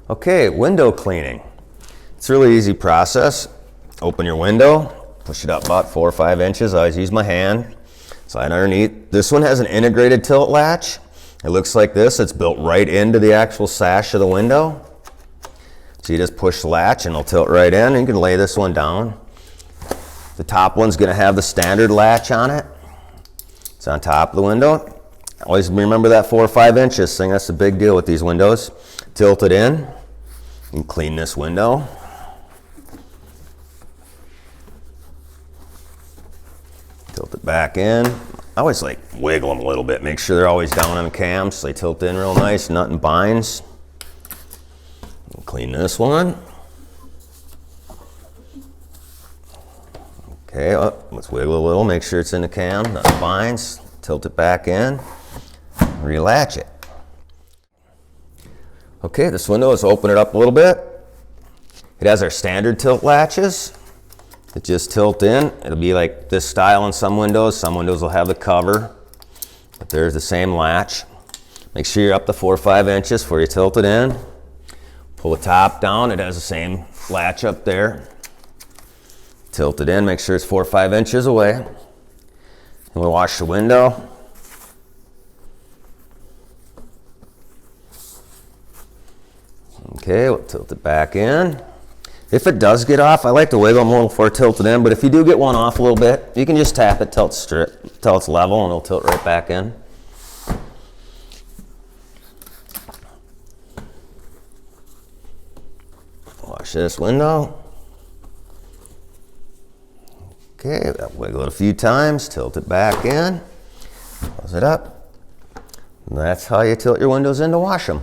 Okay, window cleaning. It's a really easy process. Open your window, push it up about 4 or 5 inches. I always use my hand. Slide underneath. This one has an integrated tilt latch. It looks like this. It's built right into the actual sash of the window. So you just push the latch and it'll tilt right in, and you can lay this one down. The top one's going to have the standard latch on it. It's on top of the window. Always remember that 4 or 5 inches thing. That's the big deal with these windows. Tilt it in and clean this window. Tilt it back in. I always like wiggle them a little bit. Make sure they're always down on the cams so they tilt in real nice, nothing binds. Clean this one. Okay, let's wiggle a little, make sure it's in the cam, nothing binds. Tilt it back in, relatch it. Okay, this window, let's open it up a little bit. It has our standard tilt latches that just tilt in. It'll be like this style on some windows. Some windows will have the cover, but there's the same latch. Make sure you're up to 4 or 5 inches before you tilt it in. Pull the top down, it has the same latch up there. Tilt it in, make sure it's 4 or 5 inches away. And we'll wash the window. Okay, we'll tilt it back in. If it does get off, I like to wiggle them a little before tilted in, but if you do get one off a little bit, you can just tap it till it's level and it'll tilt right back in. Wash this window. Okay, wiggle it a few times, tilt it back in, close it up. And that's how you tilt your windows in to wash them.